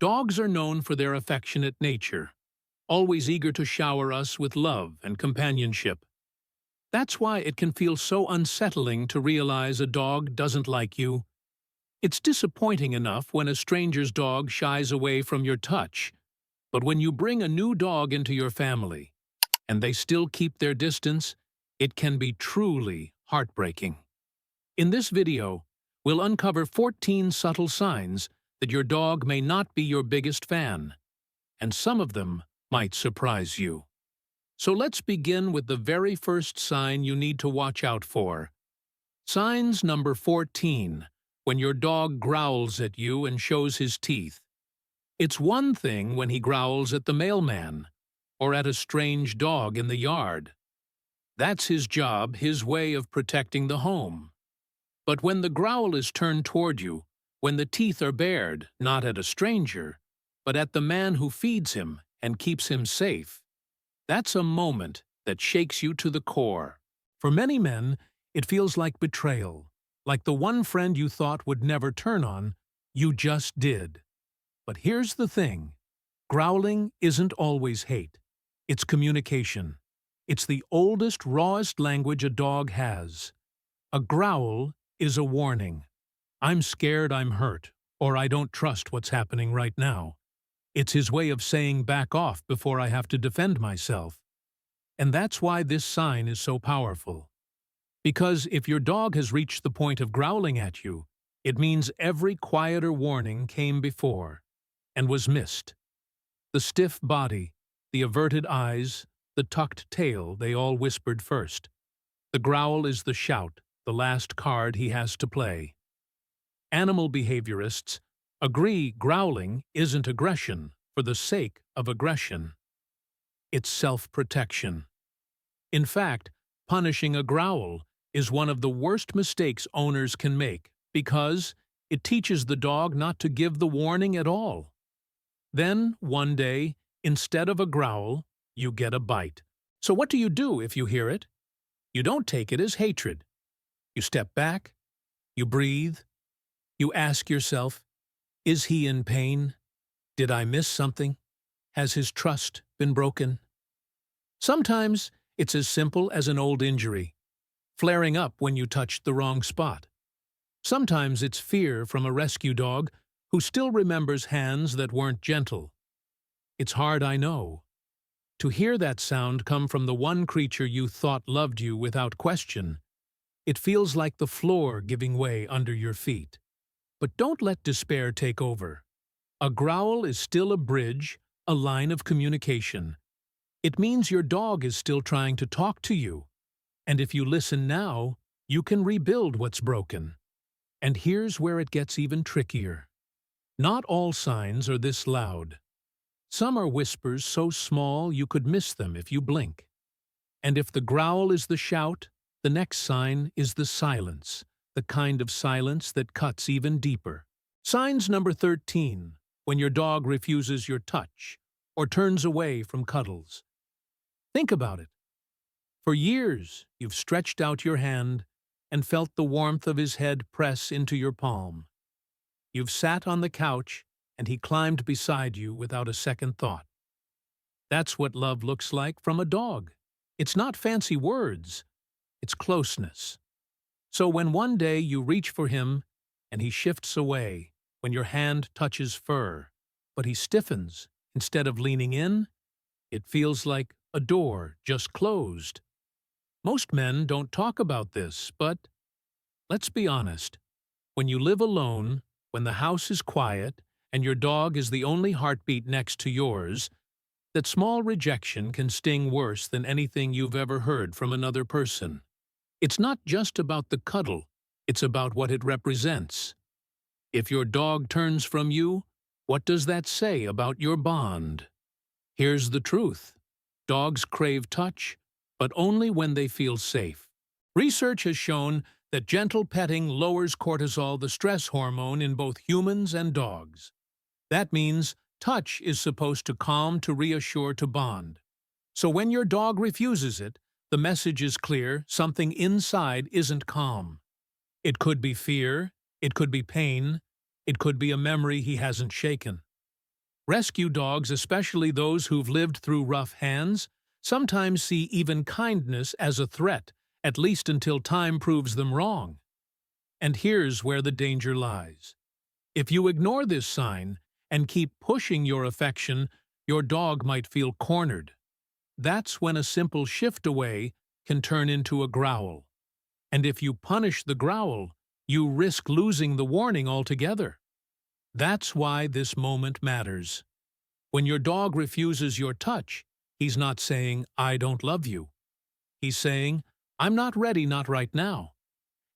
Dogs are known for their affectionate nature, always eager to shower us with love and companionship. That's why it can feel so unsettling to realize a dog doesn't like you. It's disappointing enough when a stranger's dog shies away from your touch, but when you bring a new dog into your family, and they still keep their distance, it can be truly heartbreaking. In this video, we'll uncover 14 subtle signs that your dog may not be your biggest fan, and some of them might surprise you. So let's begin with the very first sign you need to watch out for. Signs number 14, when your dog growls at you and shows his teeth. It's one thing when he growls at the mailman, or at a strange dog in the yard. That's his job, his way of protecting the home. But when the growl is turned toward you, when the teeth are bared, not at a stranger, but at the man who feeds him and keeps him safe, that's a moment that shakes you to the core. For many men, it feels like betrayal, like the one friend you thought would never turn on, you just did. But here's the thing, growling isn't always hate. It's communication. It's the oldest, rawest language a dog has. A growl is a warning. I'm scared, I'm hurt, or I don't trust what's happening right now. It's his way of saying back off before I have to defend myself. And that's why this sign is so powerful. Because if your dog has reached the point of growling at you, it means every quieter warning came before and was missed. The stiff body, the averted eyes, the tucked tail, they all whispered first. The growl is the shout, the last card he has to play. Animal behaviorists agree growling isn't aggression for the sake of aggression. It's self-protection. In fact, punishing a growl is one of the worst mistakes owners can make because it teaches the dog not to give the warning at all. Then, one day, instead of a growl, you get a bite. So what do you do if you hear it? You don't take it as hatred. You step back, you breathe, you ask yourself, is he in pain? Did I miss something? Has his trust been broken? Sometimes it's as simple as an old injury, flaring up when you touched the wrong spot. Sometimes it's fear from a rescue dog who still remembers hands that weren't gentle. It's hard, I know, to hear that sound come from the one creature you thought loved you without question. It feels like the floor giving way under your feet. But don't let despair take over. A growl is still a bridge, a line of communication. It means your dog is still trying to talk to you. And if you listen now, you can rebuild what's broken. And here's where it gets even trickier. Not all signs are this loud. Some are whispers so small you could miss them if you blink. And if the growl is the shout, the next sign is the silence, the kind of silence that cuts even deeper. Signs number 13, when your dog refuses your touch or turns away from cuddles. Think about it. For years, you've stretched out your hand and felt the warmth of his head press into your palm. You've sat on the couch and he climbed beside you without a second thought. That's what love looks like from a dog. It's not fancy words, it's closeness. So when one day you reach for him and he shifts away, when your hand touches fur, but he stiffens instead of leaning in, it feels like a door just closed. Most men don't talk about this, but let's be honest. When you live alone, when the house is quiet, and your dog is the only heartbeat next to yours, that small rejection can sting worse than anything you've ever heard from another person. It's not just about the cuddle, it's about what it represents. If your dog turns from you, what does that say about your bond? Here's the truth. Dogs crave touch, but only when they feel safe. Research has shown that gentle petting lowers cortisol, the stress hormone, in both humans and dogs. That means touch is supposed to calm, to reassure, to bond. So when your dog refuses it, the message is clear, something inside isn't calm. It could be fear, it could be pain, it could be a memory he hasn't shaken. Rescue dogs, especially those who've lived through rough hands, sometimes see even kindness as a threat, at least until time proves them wrong. And here's where the danger lies. If you ignore this sign and keep pushing your affection, your dog might feel cornered. That's when a simple shift away can turn into a growl. And if you punish the growl, you risk losing the warning altogether. That's why this moment matters. When your dog refuses your touch, he's not saying, "I don't love you." He's saying, "I'm not ready, not right now."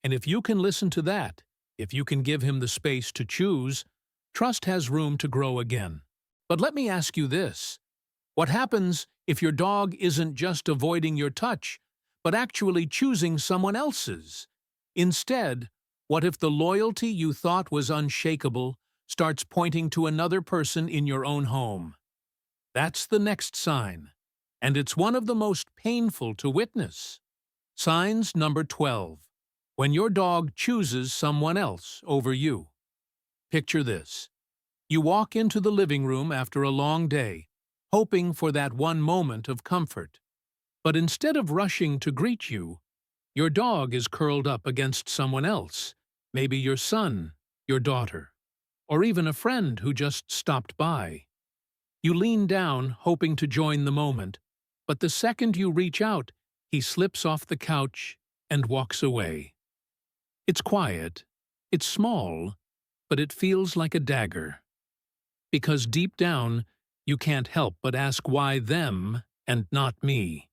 And if you can listen to that, if you can give him the space to choose, trust has room to grow again. But let me ask you this. What happens if your dog isn't just avoiding your touch, but actually choosing someone else's? Instead, what if the loyalty you thought was unshakable starts pointing to another person in your own home? That's the next sign, and it's one of the most painful to witness. Signs number 12. When your dog chooses someone else over you. Picture this. You walk into the living room after a long day, hoping for that one moment of comfort. But instead of rushing to greet you, your dog is curled up against someone else, maybe your son, your daughter, or even a friend who just stopped by. You lean down, hoping to join the moment, but the second you reach out, he slips off the couch and walks away. It's quiet, it's small, but it feels like a dagger. Because deep down, you can't help but ask why them and not me.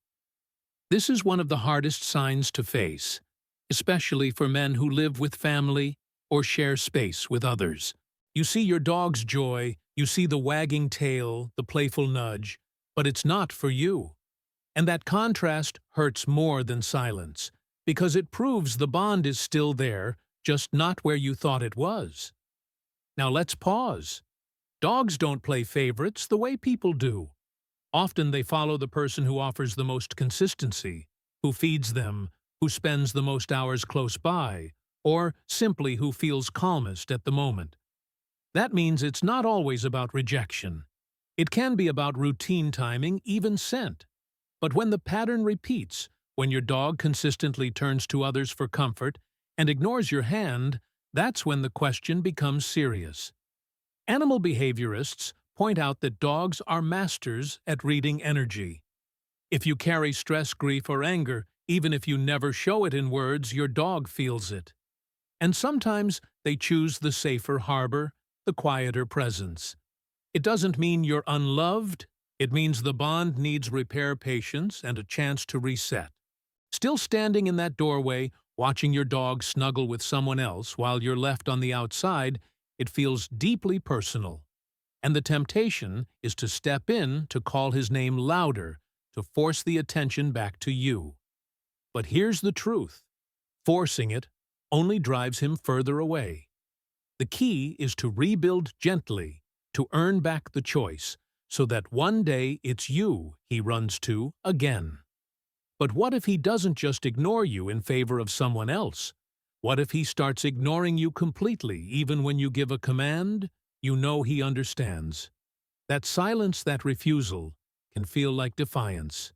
This is one of the hardest signs to face, especially for men who live with family or share space with others. You see your dog's joy, you see the wagging tail, the playful nudge, but it's not for you. And that contrast hurts more than silence, because it proves the bond is still there, just not where you thought it was. Now let's pause. Dogs don't play favorites the way people do. Often they follow the person who offers the most consistency, who feeds them, who spends the most hours close by, or simply who feels calmest at the moment. That means it's not always about rejection. It can be about routine timing, even scent. But when the pattern repeats, when your dog consistently turns to others for comfort and ignores your hand, that's when the question becomes serious. Animal behaviorists point out that dogs are masters at reading energy. If you carry stress, grief, or anger, even if you never show it in words, your dog feels it. And sometimes they choose the safer harbor, the quieter presence. It doesn't mean you're unloved. It means the bond needs repair, patience, and a chance to reset. Still standing in that doorway, watching your dog snuggle with someone else while you're left on the outside, it feels deeply personal. And the temptation is to step in, to call his name louder, to force the attention back to you. But here's the truth. Forcing it only drives him further away. The key is to rebuild gently, to earn back the choice, so that one day it's you he runs to again. But what if he doesn't just ignore you in favor of someone else? What if he starts ignoring you completely, even when you give a command? You know he understands. That silence, that refusal, can feel like defiance.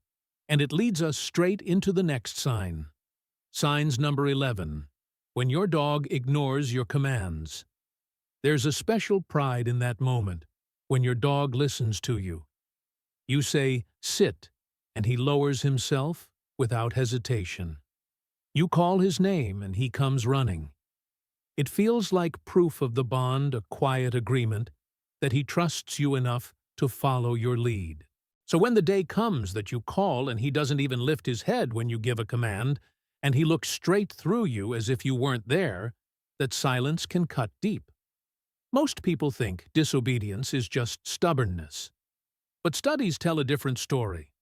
And it leads us straight into the next sign. Signs number 11. When your dog ignores your commands. There's a special pride in that moment, when your dog listens to you. You say, "Sit," and he lowers himself without hesitation. You call his name and he comes running. It feels like proof of the bond, a quiet agreement, that he trusts you enough to follow your lead. So when the day comes that you call and he doesn't even lift his head when you give a command, and he looks straight through you as if you weren't there, that silence can cut deep. Most people think disobedience is just stubbornness. But studies tell a different story.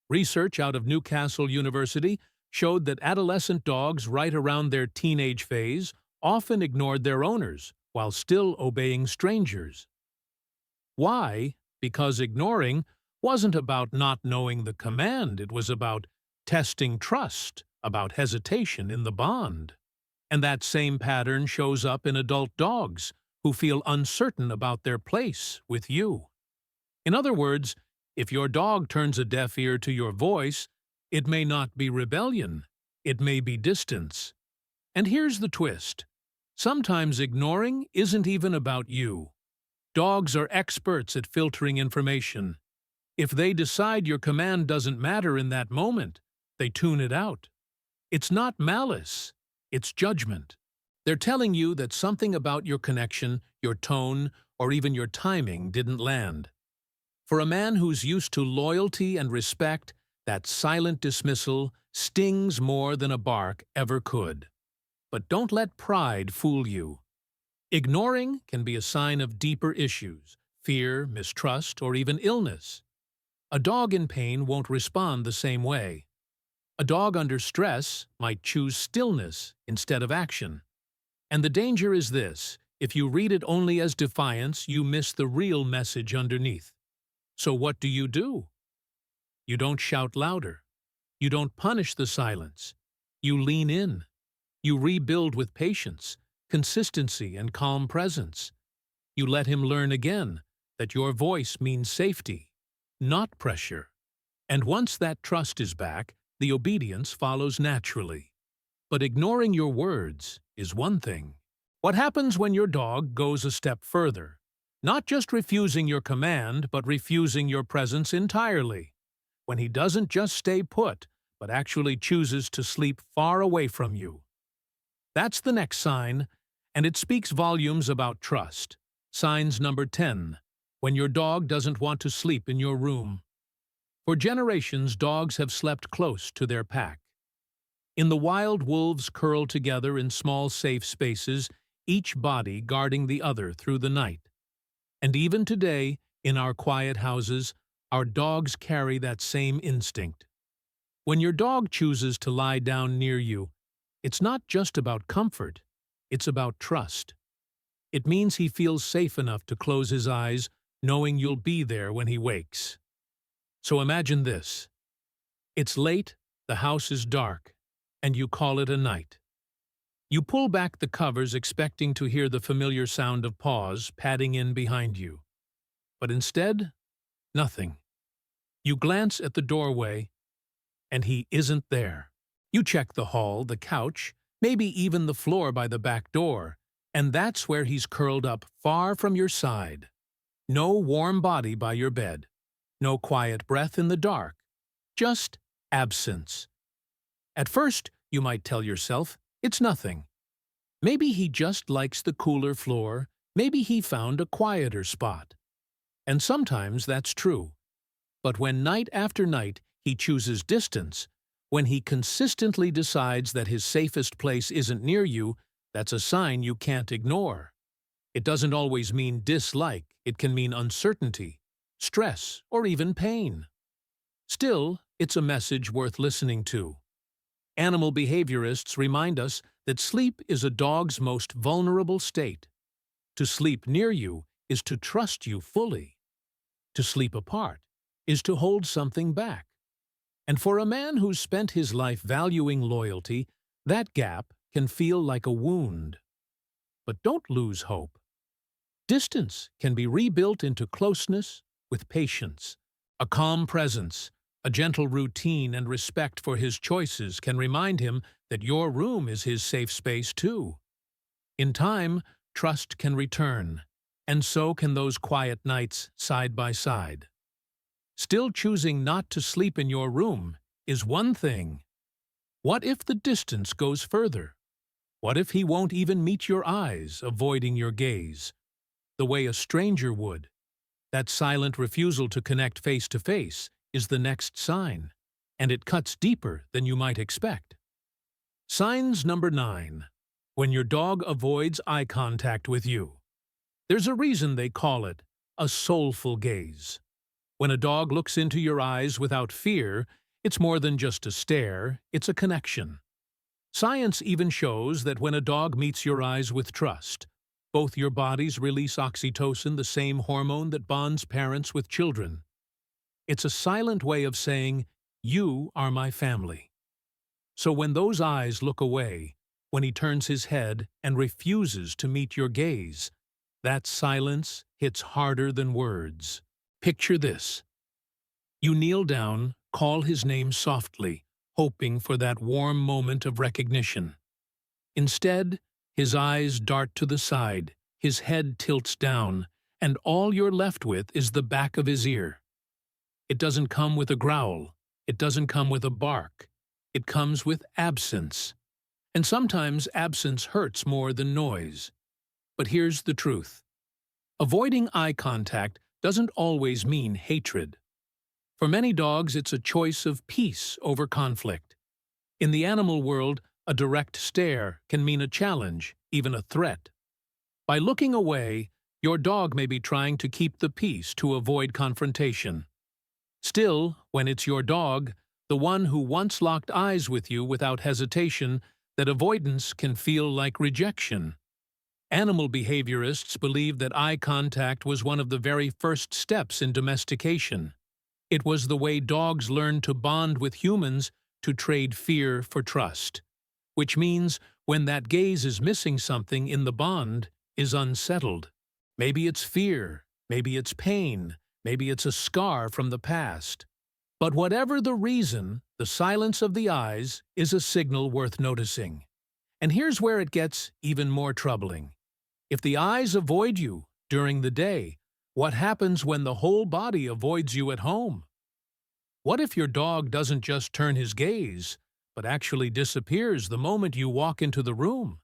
Research out of Newcastle University showed that adolescent dogs right around their teenage phase often ignored their owners while still obeying strangers. Why? Because ignoring wasn't about not knowing the command, it was about testing trust, about hesitation in the bond. And that same pattern shows up in adult dogs who feel uncertain about their place with you. In other words, if your dog turns a deaf ear to your voice, it may not be rebellion, it may be distance. And here's the twist. Sometimes ignoring isn't even about you. Dogs are experts at filtering information. If they decide your command doesn't matter in that moment, they tune it out. It's not malice, it's judgment. They're telling you that something about your connection, your tone, or even your timing didn't land. For a man who's used to loyalty and respect, that silent dismissal stings more than a bark ever could. But don't let pride fool you. Ignoring can be a sign of deeper issues, fear, mistrust, or even illness. A dog in pain won't respond the same way. A dog under stress might choose stillness instead of action. And the danger is this: if you read it only as defiance, you miss the real message underneath. So what do? You don't shout louder. You don't punish the silence. You lean in. You rebuild with patience, consistency, and calm presence. You let him learn again that your voice means safety, not pressure. And once that trust is back, the obedience follows naturally. But ignoring your words is one thing. What happens when your dog goes a step further? Not just refusing your command, but refusing your presence entirely. When he doesn't just stay put, but actually chooses to sleep far away from you. That's the next sign, and it speaks volumes about trust. Signs number 10. When your dog doesn't want to sleep in your room. For generations, dogs have slept close to their pack. In the wild, wolves curl together in small, safe spaces, each body guarding the other through the night. And even today, in our quiet houses, our dogs carry that same instinct. When your dog chooses to lie down near you, it's not just about comfort, it's about trust. It means he feels safe enough to close his eyes, knowing you'll be there when he wakes. So imagine this. It's late, the house is dark, and you call it a night. You pull back the covers expecting to hear the familiar sound of paws padding in behind you. But instead, nothing. You glance at the doorway, and he isn't there. You check the hall, the couch, maybe even the floor by the back door, and that's where he's curled up far from your side. No warm body by your bed. No quiet breath in the dark. Just absence. At first, you might tell yourself, it's nothing. Maybe he just likes the cooler floor, maybe he found a quieter spot. And sometimes that's true. But when night after night he chooses distance, when he consistently decides that his safest place isn't near you, that's a sign you can't ignore. It doesn't always mean dislike, it can mean uncertainty, stress, or even pain. Still, it's a message worth listening to. Animal behaviorists remind us that sleep is a dog's most vulnerable state. To sleep near you is to trust you fully. To sleep apart is to hold something back. And for a man who's spent his life valuing loyalty, that gap can feel like a wound. But don't lose hope. Distance can be rebuilt into closeness with patience. A calm presence, a gentle routine, and respect for his choices can remind him that your room is his safe space too. In time, trust can return, and so can those quiet nights side by side. Still choosing not to sleep in your room is one thing. What if the distance goes further? What if he won't even meet your eyes, avoiding your gaze, the way a stranger would? That silent refusal to connect face to face is the next sign, and it cuts deeper than you might expect. Signs number 9. When your dog avoids eye contact with you. There's a reason they call it a soulful gaze. When a dog looks into your eyes without fear, it's more than just a stare, it's a connection. Science even shows that when a dog meets your eyes with trust, both your bodies release oxytocin, the same hormone that bonds parents with children. It's a silent way of saying, "You are my family." So when those eyes look away, when he turns his head and refuses to meet your gaze, that silence hits harder than words. Picture this. You kneel down, call his name softly, hoping for that warm moment of recognition. Instead, his eyes dart to the side, his head tilts down, and all you're left with is the back of his ear. It doesn't come with a growl. It doesn't come with a bark. It comes with absence. And sometimes absence hurts more than noise. But here's the truth. Avoiding eye contact doesn't always mean hatred. For many dogs, it's a choice of peace over conflict. In the animal world, a direct stare can mean a challenge, even a threat. By looking away, your dog may be trying to keep the peace to avoid confrontation. Still, when it's your dog, the one who once locked eyes with you without hesitation, that avoidance can feel like rejection. Animal behaviorists believe that eye contact was one of the very first steps in domestication. It was the way dogs learned to bond with humans to trade fear for trust. Which means when that gaze is missing, something in the bond is unsettled. Maybe it's fear, maybe it's pain, maybe it's a scar from the past. But whatever the reason, the silence of the eyes is a signal worth noticing. And here's where it gets even more troubling. If the eyes avoid you during the day, what happens when the whole body avoids you at home? What if your dog doesn't just turn his gaze, but actually disappears the moment you walk into the room?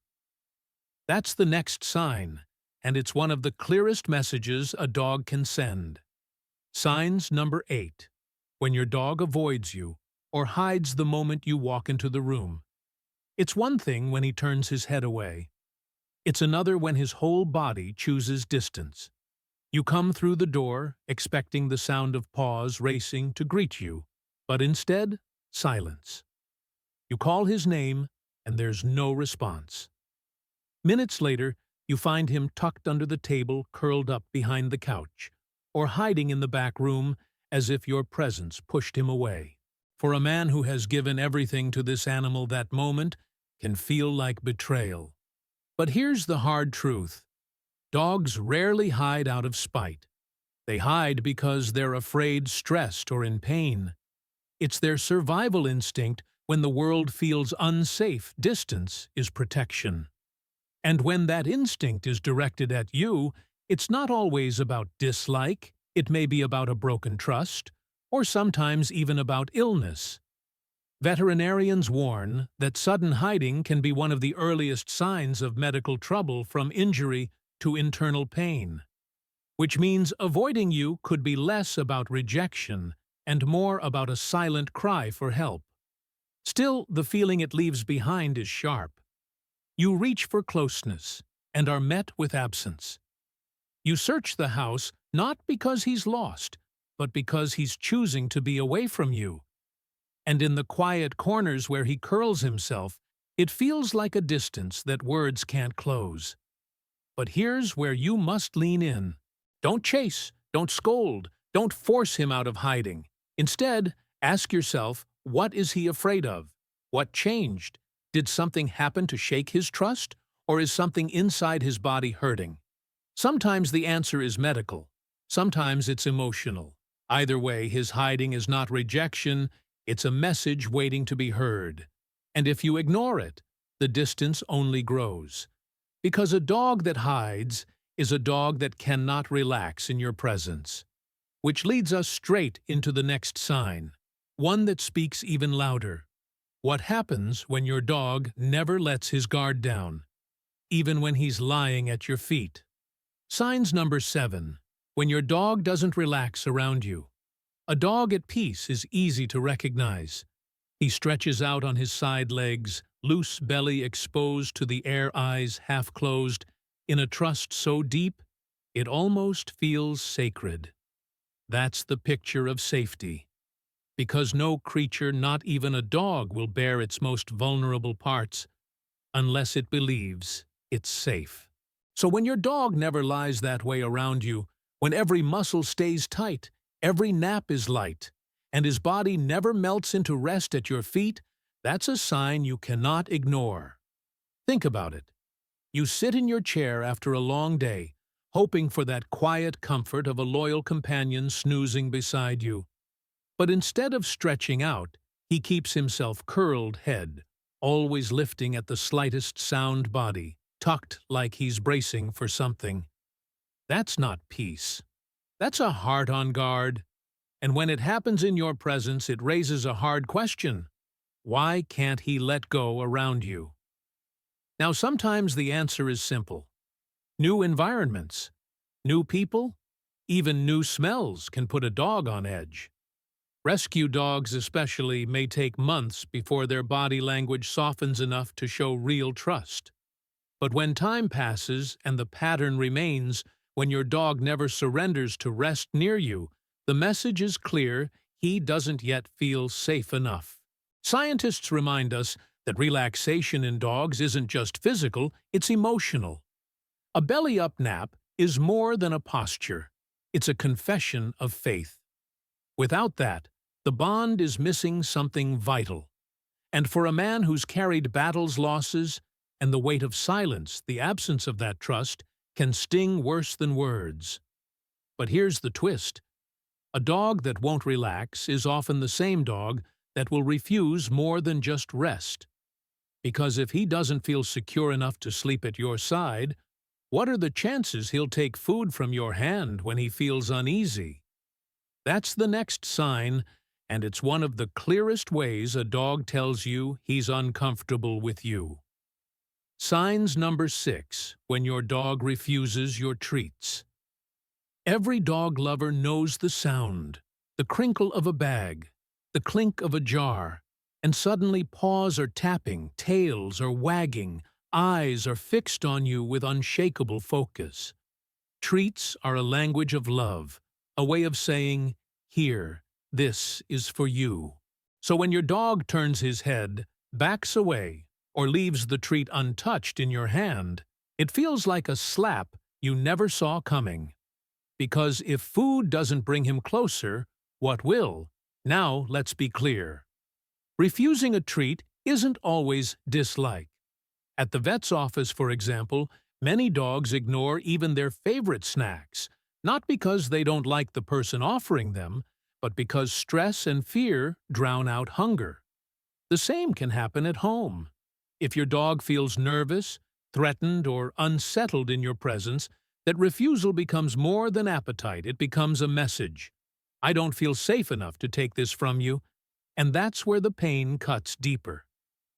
That's the next sign, and it's one of the clearest messages a dog can send. Signs number 8. When your dog avoids you or hides the moment you walk into the room. It's one thing when he turns his head away. It's another when his whole body chooses distance. You come through the door, expecting the sound of paws racing to greet you, but instead, silence. You call his name, and there's no response. Minutes later, you find him tucked under the table, curled up behind the couch, or hiding in the back room as if your presence pushed him away. For a man who has given everything to this animal, that moment can feel like betrayal. But here's the hard truth. Dogs rarely hide out of spite. They hide because they're afraid, stressed, or in pain. It's their survival instinct. When the world feels unsafe, distance is protection. And when that instinct is directed at you, it's not always about dislike. It may be about a broken trust, or sometimes even about illness. Veterinarians warn that sudden hiding can be one of the earliest signs of medical trouble, from injury to internal pain. Which means avoiding you could be less about rejection and more about a silent cry for help. Still, the feeling it leaves behind is sharp. You reach for closeness and are met with absence. You search the house not because he's lost, but because he's choosing to be away from you. And in the quiet corners where he curls himself, it feels like a distance that words can't close. But here's where you must lean in. Don't chase, don't scold, don't force him out of hiding. Instead, ask yourself, what is he afraid of? What changed? Did something happen to shake his trust? Or is something inside his body hurting? Sometimes the answer is medical. Sometimes it's emotional. Either way, his hiding is not rejection, it's a message waiting to be heard. And if you ignore it, the distance only grows. Because a dog that hides is a dog that cannot relax in your presence. Which leads us straight into the next sign, one that speaks even louder. What happens when your dog never lets his guard down, even when he's lying at your feet? Signs number 7. When your dog doesn't relax around you. A dog at peace is easy to recognize. He stretches out on his side legs, loose belly exposed to the air, eyes half closed, in a trust so deep, it almost feels sacred. That's the picture of safety. Because no creature, not even a dog, will bare its most vulnerable parts unless it believes it's safe. So when your dog never lies that way around you, when every muscle stays tight, every nap is light, and his body never melts into rest at your feet, that's a sign you cannot ignore. Think about it. You sit in your chair after a long day, hoping for that quiet comfort of a loyal companion snoozing beside you. But instead of stretching out, he keeps himself curled head, always lifting at the slightest sound body, tucked like he's bracing for something. That's not peace. That's a heart on guard. And when it happens in your presence, it raises a hard question. Why can't he let go around you? Now, sometimes the answer is simple. New environments, new people, even new smells can put a dog on edge. Rescue dogs especially may take months before their body language softens enough to show real trust. But when time passes and the pattern remains, when your dog never surrenders to rest near you, the message is clear: he doesn't yet feel safe enough. Scientists remind us that relaxation in dogs isn't just physical, it's emotional. A belly-up nap is more than a posture. It's a confession of faith. Without that, the bond is missing something vital. And for a man who's carried battles, losses, and the weight of silence, the absence of that trust can sting worse than words. But here's the twist. A dog that won't relax is often the same dog that will refuse more than just rest. Because if he doesn't feel secure enough to sleep at your side, what are the chances he'll take food from your hand when he feels uneasy? That's the next sign, and it's one of the clearest ways a dog tells you he's uncomfortable with you. Signs number 6, when your dog refuses your treats. Every dog lover knows the sound, the crinkle of a bag, the clink of a jar, and suddenly paws are tapping, tails are wagging, eyes are fixed on you with unshakable focus. Treats are a language of love, a way of saying, "Here, this is for you." So when your dog turns his head, backs away, or leaves the treat untouched in your hand, it feels like a slap you never saw coming. Because if food doesn't bring him closer, what will? Now let's be clear. Refusing a treat isn't always dislike. At the vet's office, for example, many dogs ignore even their favorite snacks, not because they don't like the person offering them, but because stress and fear drown out hunger. The same can happen at home. If your dog feels nervous, threatened, or unsettled in your presence, that refusal becomes more than appetite. It becomes a message. I don't feel safe enough to take this from you. And that's where the pain cuts deeper.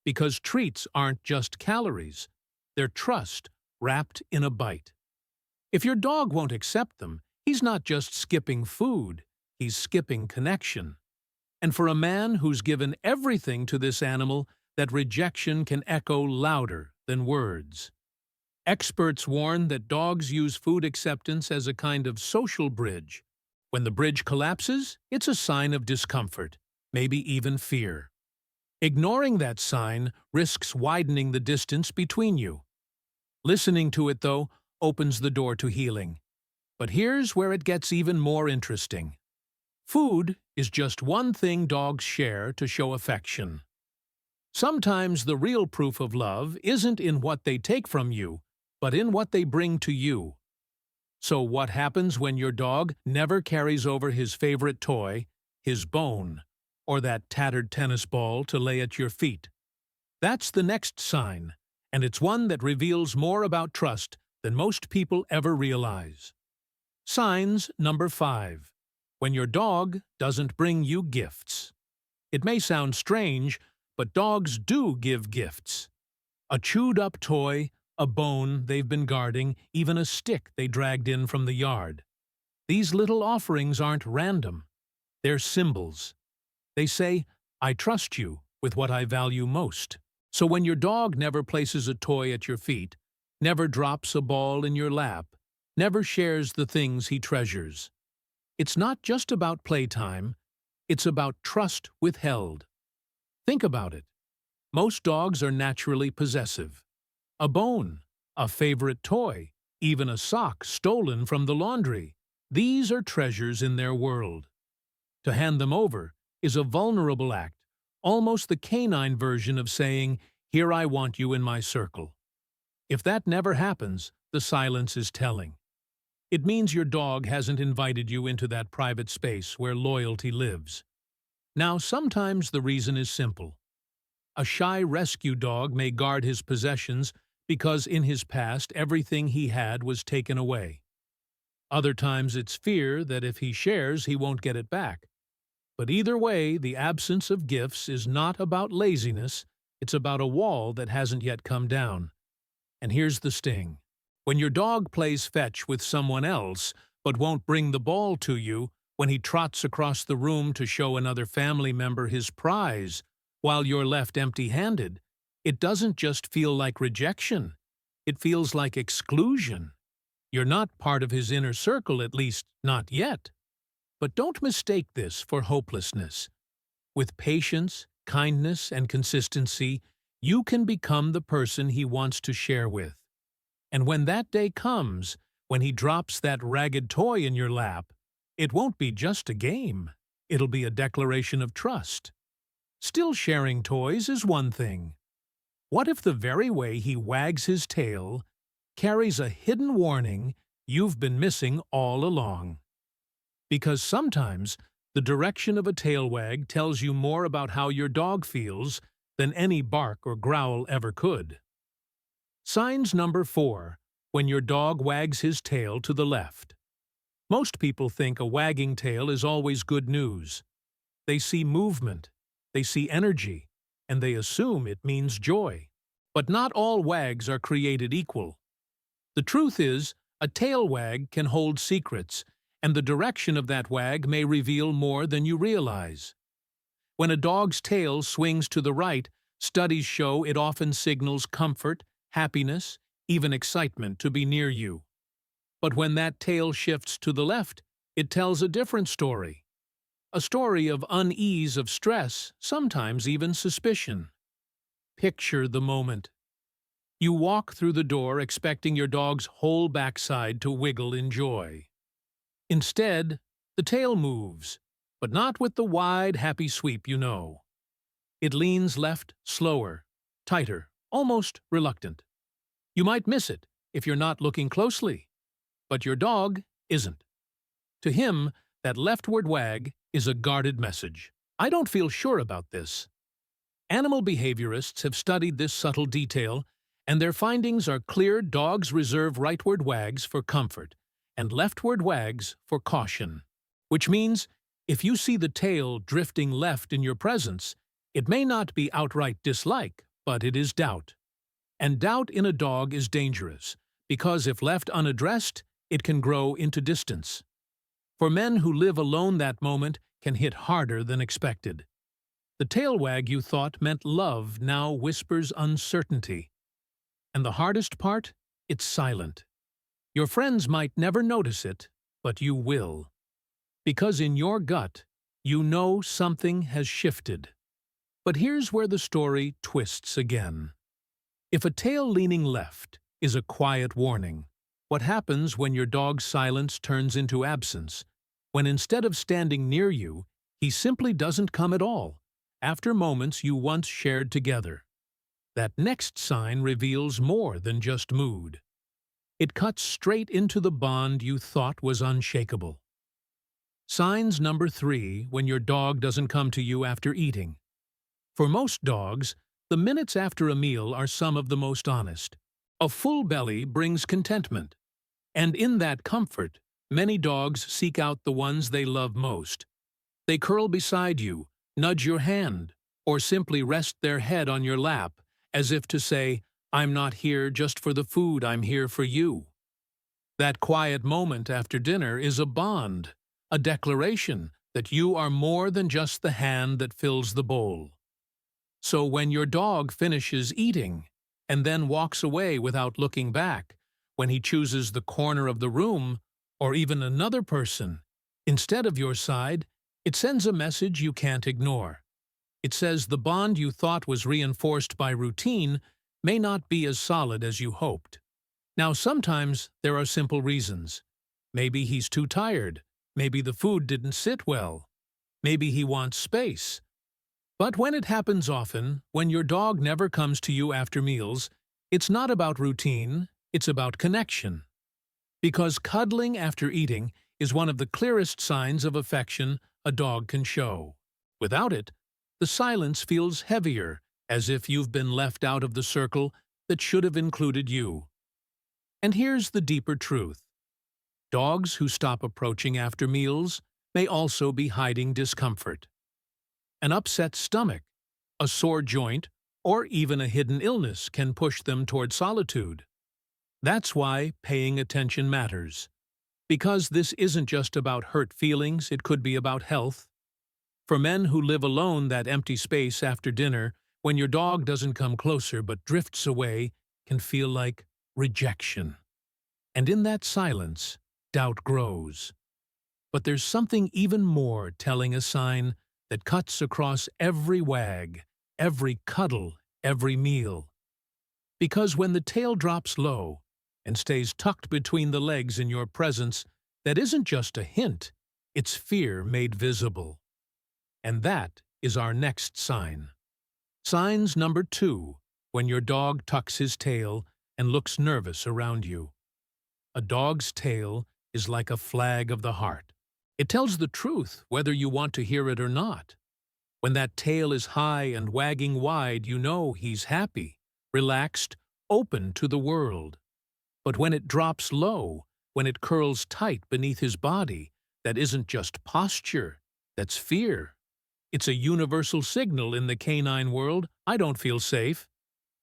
Because treats aren't just calories. They're trust wrapped in a bite. If your dog won't accept them, he's not just skipping food, he's skipping connection. And for a man who's given everything to this animal, that rejection can echo louder than words. Experts warn that dogs use food acceptance as a kind of social bridge. When the bridge collapses, it's a sign of discomfort, maybe even fear. Ignoring that sign risks widening the distance between you. Listening to it, though, opens the door to healing. But here's where it gets even more interesting. Food is just one thing dogs share to show affection. Sometimes the real proof of love isn't in what they take from you, but in what they bring to you. So what happens when your dog never carries over his favorite toy, his bone, or that tattered tennis ball to lay at your feet? That's the next sign, and it's one that reveals more about trust than most people ever realize. Signs number 5. When your dog doesn't bring you gifts. It may sound strange, but dogs do give gifts. A chewed-up toy, a bone they've been guarding, even a stick they dragged in from the yard. These little offerings aren't random. They're symbols. They say, I trust you with what I value most. So when your dog never places a toy at your feet, never drops a ball in your lap, never shares the things he treasures, it's not just about playtime, it's about trust withheld. Think about it. Most dogs are naturally possessive. A bone, a favorite toy, even a sock stolen from the laundry. These are treasures in their world. To hand them over is a vulnerable act, almost the canine version of saying, "Here I want you in my circle." If that never happens, the silence is telling. It means your dog hasn't invited you into that private space where loyalty lives. Now, sometimes the reason is simple. A shy rescue dog may guard his possessions because in his past everything he had was taken away. Other times it's fear that if he shares, he won't get it back. But either way, the absence of gifts is not about laziness, it's about a wall that hasn't yet come down. And here's the sting. When your dog plays fetch with someone else, but won't bring the ball to you, when he trots across the room to show another family member his prize, while you're left empty-handed, it doesn't just feel like rejection. It feels like exclusion. You're not part of his inner circle, at least not yet. But don't mistake this for hopelessness. With patience, kindness, and consistency, you can become the person he wants to share with. And when that day comes, when he drops that ragged toy in your lap, it won't be just a game. It'll be a declaration of trust. Still sharing toys is one thing. What if the very way he wags his tail carries a hidden warning you've been missing all along? Because sometimes the direction of a tail wag tells you more about how your dog feels than any bark or growl ever could. Signs number 4, when your dog wags his tail to the left. Most people think a wagging tail is always good news. They see movement, they see energy, and they assume it means joy. But not all wags are created equal. The truth is, a tail wag can hold secrets, and the direction of that wag may reveal more than you realize. When a dog's tail swings to the right, studies show it often signals comfort, happiness, even excitement to be near you. But when that tail shifts to the left, it tells a different story. A story of unease, of stress, sometimes even suspicion. Picture the moment. You walk through the door expecting your dog's whole backside to wiggle in joy. Instead, the tail moves, but not with the wide, happy sweep you know. It leans left slower, tighter, almost reluctant. You might miss it if you're not looking closely, but your dog isn't. To him, that leftward wag is a guarded message. I don't feel sure about this. Animal behaviorists have studied this subtle detail, and their findings are clear. Dogs reserve rightward wags for comfort and leftward wags for caution. Which means, if you see the tail drifting left in your presence, it may not be outright dislike, but it is doubt. And doubt in a dog is dangerous, because if left unaddressed, it can grow into distance. For men who live alone, that moment can hit harder than expected. The tail wag you thought meant love now whispers uncertainty. And the hardest part? It's silent. Your friends might never notice it, but you will. Because in your gut, you know something has shifted. But here's where the story twists again. If a tail leaning left is a quiet warning, what happens when your dog's silence turns into absence? When instead of standing near you, he simply doesn't come at all, after moments you once shared together. That next sign reveals more than just mood. It cuts straight into the bond you thought was unshakable. Signs number 3, when your dog doesn't come to you after eating. For most dogs, the minutes after a meal are some of the most honest. A full belly brings contentment. And in that comfort, many dogs seek out the ones they love most. They curl beside you, nudge your hand, or simply rest their head on your lap, as if to say, "I'm not here just for the food, I'm here for you." That quiet moment after dinner is a bond, a declaration that you are more than just the hand that fills the bowl. So when your dog finishes eating and then walks away without looking back, when he chooses the corner of the room or even another person instead of your side, it sends a message you can't ignore. It says the bond you thought was reinforced by routine may not be as solid as you hoped. Now, sometimes there are simple reasons. Maybe he's too tired. Maybe the food didn't sit well. Maybe he wants space. But when it happens often, when your dog never comes to you after meals, it's not about routine, it's about connection. Because cuddling after eating is one of the clearest signs of affection a dog can show. Without it, the silence feels heavier, as if you've been left out of the circle that should have included you. And here's the deeper truth. Dogs who stop approaching after meals may also be hiding discomfort. An upset stomach, a sore joint, or even a hidden illness can push them toward solitude. That's why paying attention matters. Because this isn't just about hurt feelings, it could be about health. For men who live alone, that empty space after dinner, when your dog doesn't come closer but drifts away, can feel like rejection. And in that silence, doubt grows. But there's something even more telling, a sign that cuts across every wag, every cuddle, every meal. Because when the tail drops low and stays tucked between the legs in your presence, that isn't just a hint, it's fear made visible. And that is our next sign. Signs number 2, when your dog tucks his tail and looks nervous around you. A dog's tail is like a flag of the heart. It tells the truth, whether you want to hear it or not. When that tail is high and wagging wide, you know he's happy, relaxed, open to the world. But when it drops low, when it curls tight beneath his body, that isn't just posture, that's fear. It's a universal signal in the canine world: I don't feel safe.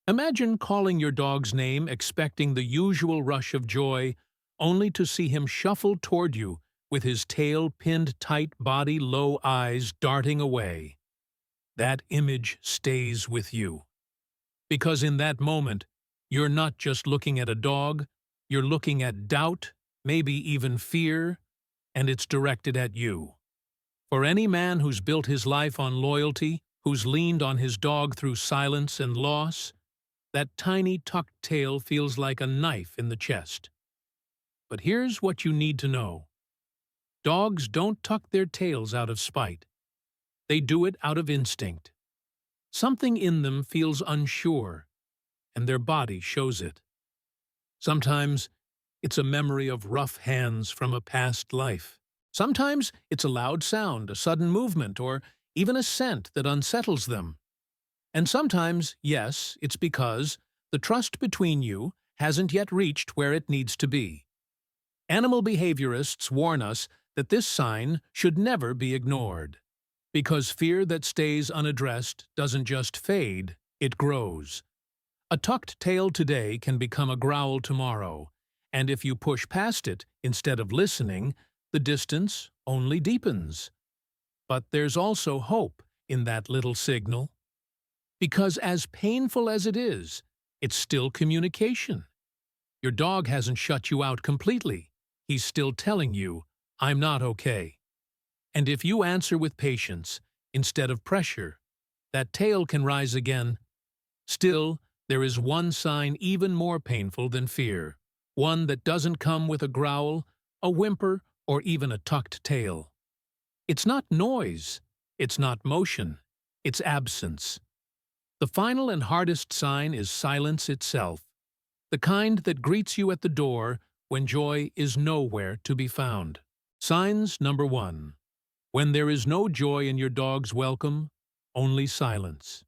Imagine calling your dog's name, expecting the usual rush of joy, only to see him shuffle toward you with his tail pinned tight, body low, eyes darting away. That image stays with you. Because in that moment, you're not just looking at a dog, you're looking at doubt, maybe even fear, and it's directed at you. For any man who's built his life on loyalty, who's leaned on his dog through silence and loss, that tiny tucked tail feels like a knife in the chest. But here's what you need to know. Dogs don't tuck their tails out of spite. They do it out of instinct. Something in them feels unsure, and their body shows it. Sometimes it's a memory of rough hands from a past life. Sometimes it's a loud sound, a sudden movement, or even a scent that unsettles them. And sometimes, yes, it's because the trust between you hasn't yet reached where it needs to be. Animal behaviorists warn us that this sign should never be ignored. Because fear that stays unaddressed doesn't just fade, it grows. A tucked tail today can become a growl tomorrow, and if you push past it instead of listening, the distance only deepens. But there's also hope in that little signal. Because as painful as it is, it's still communication. Your dog hasn't shut you out completely. He's still telling you, I'm not okay. And if you answer with patience instead of pressure, that tail can rise again. Still, there is one sign even more painful than fear, one that doesn't come with a growl, a whimper, or even a tucked tail. It's not noise, it's not motion, it's absence. The final and hardest sign is silence itself, the kind that greets you at the door when joy is nowhere to be found. Signs number 1. When there is no joy in your dog's welcome, only silence.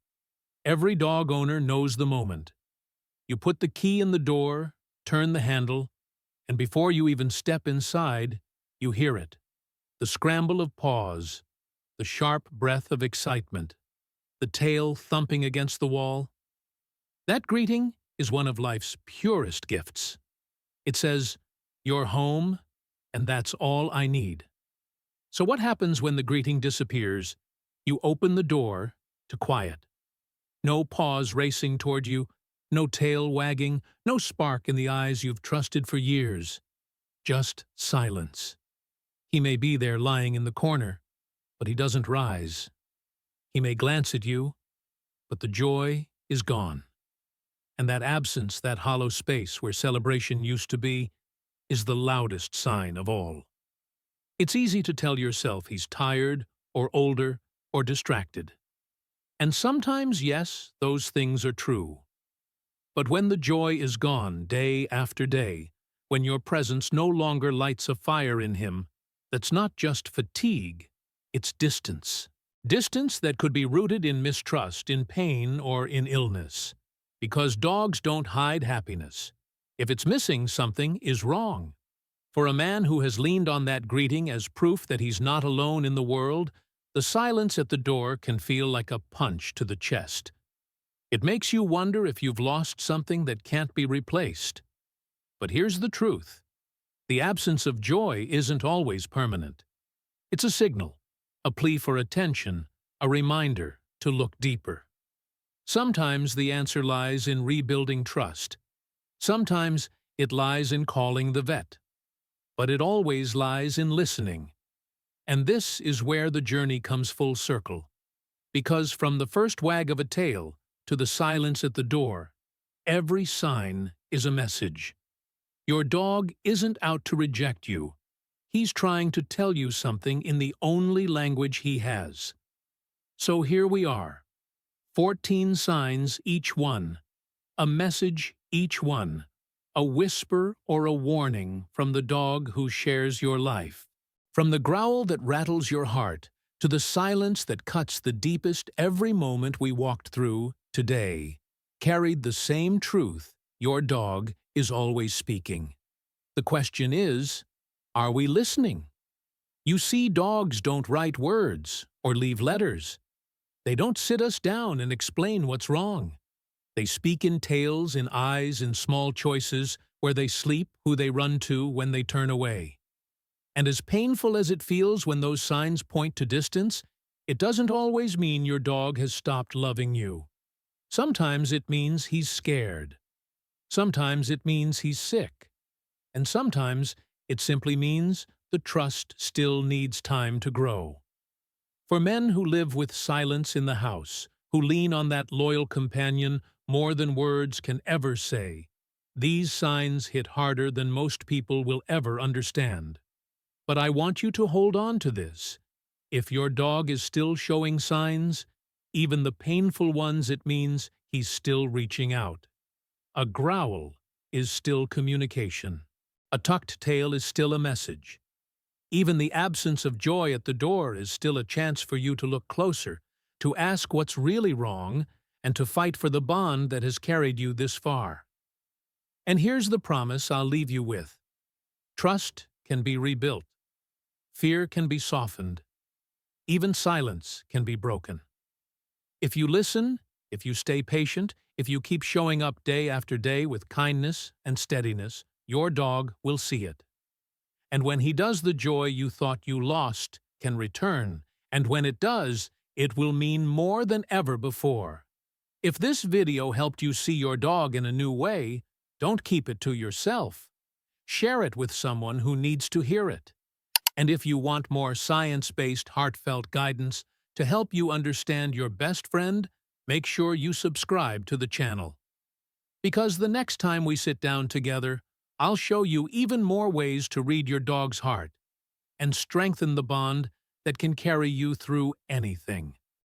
Every dog owner knows the moment. You put the key in the door, turn the handle, and before you even step inside, you hear it. The scramble of paws, the sharp breath of excitement, the tail thumping against the wall. That greeting is one of life's purest gifts. It says, "You're home, and that's all I need." So what happens when the greeting disappears? You open the door to quiet. No paws racing toward you, no tail wagging, no spark in the eyes you've trusted for years. Just silence. He may be there lying in the corner, but he doesn't rise. He may glance at you, but the joy is gone. And that absence, that hollow space where celebration used to be, is the loudest sign of all. It's easy to tell yourself he's tired, or older, or distracted. And sometimes, yes, those things are true. But when the joy is gone day after day, when your presence no longer lights a fire in him that's not just fatigue, it's distance. Distance that could be rooted in mistrust, in pain, or in illness. Because dogs don't hide happiness. If it's missing, something is wrong. For a man who has leaned on that greeting as proof that he's not alone in the world, the silence at the door can feel like a punch to the chest. It makes you wonder if you've lost something that can't be replaced. But here's the truth. The absence of joy isn't always permanent. It's a signal, a plea for attention, a reminder to look deeper. Sometimes the answer lies in rebuilding trust. Sometimes it lies in calling the vet. But it always lies in listening. And this is where the journey comes full circle. Because from the first wag of a tail to the silence at the door, every sign is a message. Your dog isn't out to reject you. He's trying to tell you something in the only language he has. So here we are. 14 signs each one. A message each one. A whisper or a warning from the dog who shares your life. From the growl that rattles your heart to the silence that cuts the deepest, every moment we walked through today carried the same truth: your dog is always speaking. The question is, are we listening? You see, dogs don't write words or leave letters. They don't sit us down and explain what's wrong. They speak in tails, in eyes, in small choices, where they sleep, who they run to when they turn away. And as painful as it feels when those signs point to distance, it doesn't always mean your dog has stopped loving you. Sometimes it means he's scared. Sometimes it means he's sick. And sometimes it simply means the trust still needs time to grow. For men who live with silence in the house, who lean on that loyal companion more than words can ever say, these signs hit harder than most people will ever understand. But I want you to hold on to this. If your dog is still showing signs, even the painful ones, it means he's still reaching out. A growl is still communication. A tucked tail is still a message. Even the absence of joy at the door is still a chance for you to look closer, to ask what's really wrong, and to fight for the bond that has carried you this far. And here's the promise I'll leave you with. Trust can be rebuilt. Fear can be softened. Even silence can be broken. If you listen, if you stay patient, if you keep showing up day after day with kindness and steadiness, your dog will see it. And when he does, the joy you thought you lost can return. And when it does, it will mean more than ever before. If this video helped you see your dog in a new way, don't keep it to yourself. Share it with someone who needs to hear it. And if you want more science-based, heartfelt guidance to help you understand your best friend, make sure you subscribe to the channel. Because the next time we sit down together, I'll show you even more ways to read your dog's heart and strengthen the bond that can carry you through anything.